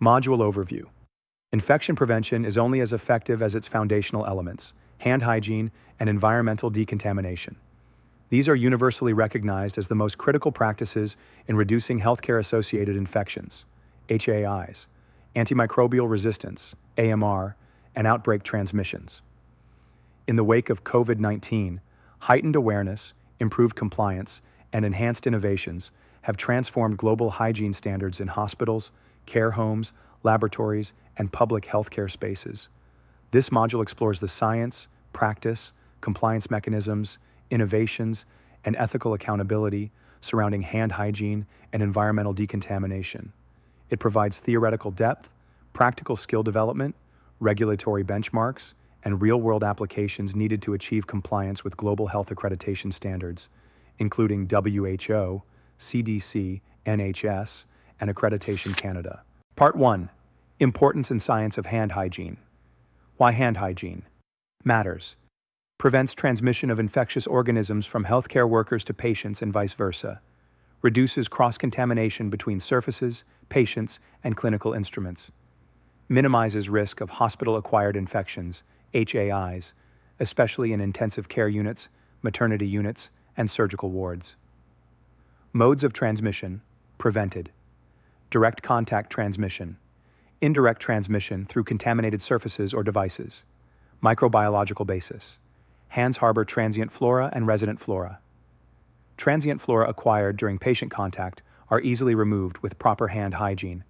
Module Overview. Infection prevention is only as effective as its foundational elements, hand hygiene and environmental decontamination. These are universally recognized as the most critical practices in reducing healthcare-associated infections, HAIs, antimicrobial resistance, AMR, and outbreak transmissions. In the wake of COVID-19, heightened awareness, improved compliance, and enhanced innovations have transformed global hygiene standards in hospitals, care homes, laboratories, and public healthcare spaces. This module explores the science, practice, compliance mechanisms, innovations, and ethical accountability surrounding hand hygiene and environmental decontamination. It provides theoretical depth, practical skill development, regulatory benchmarks, and real-world applications needed to achieve compliance with global health accreditation standards, including WHO, CDC, NHS, and Accreditation Canada. Part 1. Importance and Science of Hand Hygiene. Why hand hygiene matters. Prevents transmission of infectious organisms from healthcare workers to patients and vice versa. Reduces cross-contamination between surfaces, patients, and clinical instruments. Minimizes risk of hospital-acquired infections, HAIs, especially in intensive care units, maternity units, and surgical wards. Modes of transmission prevented. Direct contact transmission, indirect transmission through contaminated surfaces or devices. Microbiological basis. Hands harbor transient flora and resident flora. Transient flora acquired during patient contact are easily removed with proper hand hygiene.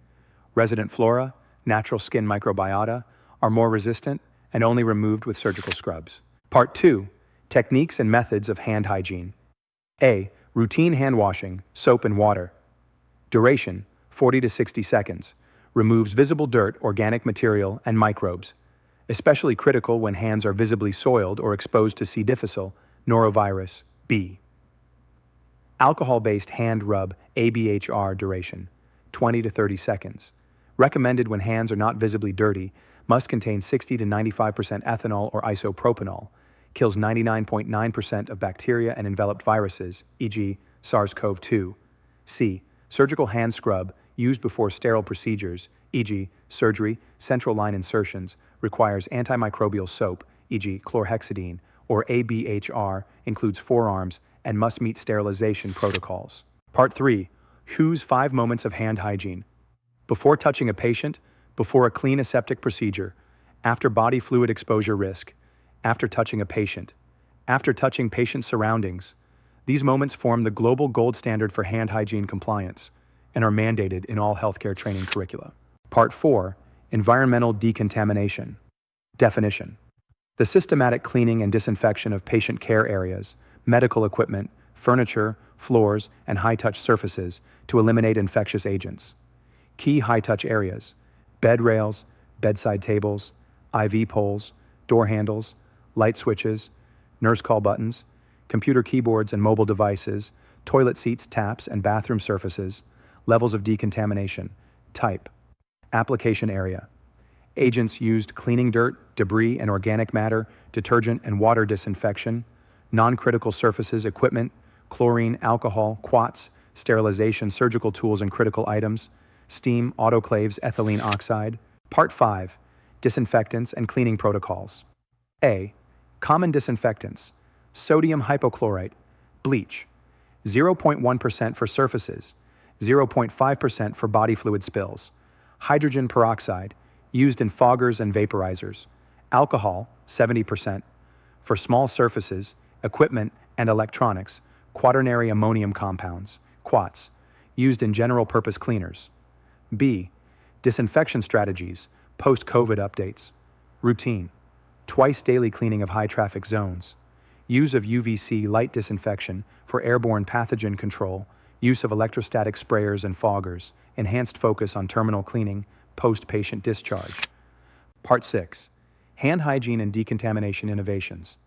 Resident flora, natural skin microbiota, are more resistant and only removed with surgical scrubs. Part 2. Techniques and methods of hand hygiene. A. Routine hand washing, soap and water. Duration, 40 to 60 seconds. Removes visible dirt, organic material, and microbes, especially critical when hands are visibly soiled or exposed to C. difficile, norovirus, B. Alcohol-based hand rub, ABHR duration, 20 to 30 seconds. Recommended when hands are not visibly dirty, must contain 60 to 95% ethanol or isopropanol, kills 99.9% of bacteria and enveloped viruses, e.g. SARS-CoV-2. C. Surgical hand scrub, used before sterile procedures, e.g. surgery, central line insertions, requires antimicrobial soap, e.g. chlorhexidine, or ABHR, includes forearms, and must meet sterilization protocols. Part 3. WHO's 5 moments of hand hygiene. Before touching a patient, before a clean aseptic procedure, after body fluid exposure risk, after touching a patient, after touching patient surroundings. These moments form the global gold standard for hand hygiene compliance and are mandated in all healthcare training curricula. Part 4. Environmental decontamination. Definition. The systematic cleaning and disinfection of patient care areas, medical equipment, furniture, floors, and high-touch surfaces to eliminate infectious agents. Key high-touch areas: bed rails, bedside tables, IV poles, door handles, light switches, nurse call buttons, computer keyboards and mobile devices, toilet seats, taps, and bathroom surfaces. Levels of decontamination. Type. Application area. Agents used: cleaning dirt, debris and organic matter, detergent and water disinfection, non-critical surfaces, equipment, chlorine, alcohol, quats, sterilization, surgical tools and critical items, steam, autoclaves, ethylene oxide. Part 5. Disinfectants and cleaning protocols. A. Common disinfectants. Sodium hypochlorite, bleach, 0.1% for surfaces, 0.5% for body fluid spills. Hydrogen peroxide, used in foggers and vaporizers. Alcohol, 70%. For small surfaces, equipment, and electronics. Quaternary ammonium compounds, quats, used in general-purpose cleaners. B. Disinfection strategies, post-COVID updates. Routine, twice daily cleaning of high-traffic zones. Use of UVC light disinfection for airborne pathogen control, use of electrostatic sprayers and foggers, enhanced focus on terminal cleaning, post-patient discharge. Part 6. Hand hygiene and decontamination innovations.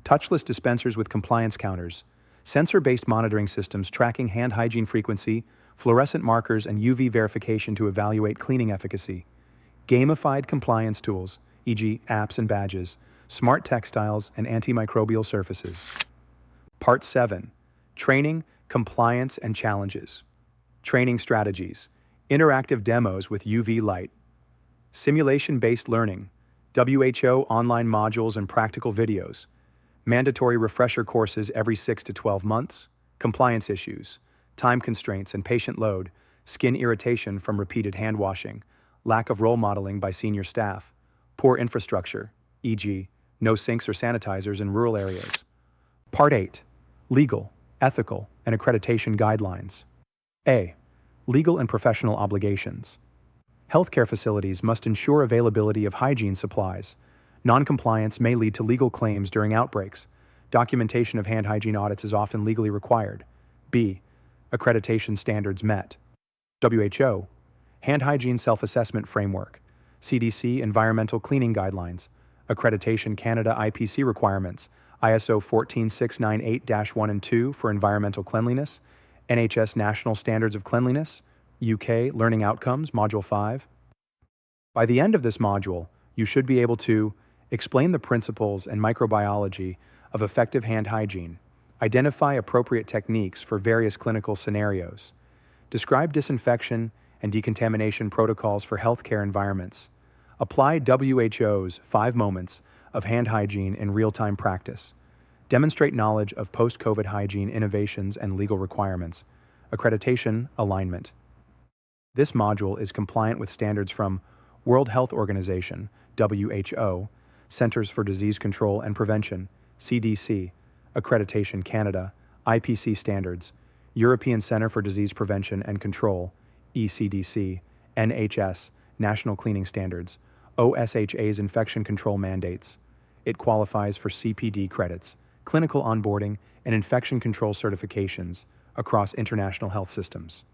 Touchless dispensers with compliance counters, sensor-based monitoring systems tracking hand hygiene frequency, fluorescent markers, and UV verification to evaluate cleaning efficacy. Gamified compliance tools, e.g. apps and badges, smart textiles, and antimicrobial surfaces. Part 7. Training, compliance, and challenges. Training strategies. Interactive demos with UV light. Simulation-based learning. WHO online modules and practical videos. Mandatory refresher courses every 6 to 12 months. Compliance issues. Time constraints and patient load. Skin irritation from repeated hand washing. Lack of role modeling by senior staff. Poor infrastructure, e.g., no sinks or sanitizers in rural areas. Part 8. Legal, ethical, and accreditation guidelines. A. Legal and professional obligations. Healthcare facilities must ensure availability of hygiene supplies. Non-compliance may lead to legal claims during outbreaks. Documentation of hand hygiene audits is often legally required. B. Accreditation standards met. WHO. Hand hygiene self-assessment framework. CDC environmental cleaning guidelines. Accreditation Canada IPC requirements. ISO 14698-1 and 2 for environmental cleanliness. NHS National Standards of Cleanliness. UK Learning Outcomes, Module 5. By the end of this module, you should be able to explain the principles and microbiology of effective hand hygiene, identify appropriate techniques for various clinical scenarios, describe disinfection and decontamination protocols for healthcare environments, apply WHO's 5 moments of hand hygiene in real-time practice, demonstrate knowledge of post-COVID hygiene innovations and legal requirements, accreditation alignment. This module is compliant with standards from World Health Organization, WHO, Centers for Disease Control and Prevention, CDC, Accreditation Canada, IPC standards, European Centre for Disease Prevention and Control, ECDC, NHS, National Cleaning Standards, OSHA's infection control mandates. It qualifies for CPD credits, clinical onboarding, and infection control certifications across international health systems.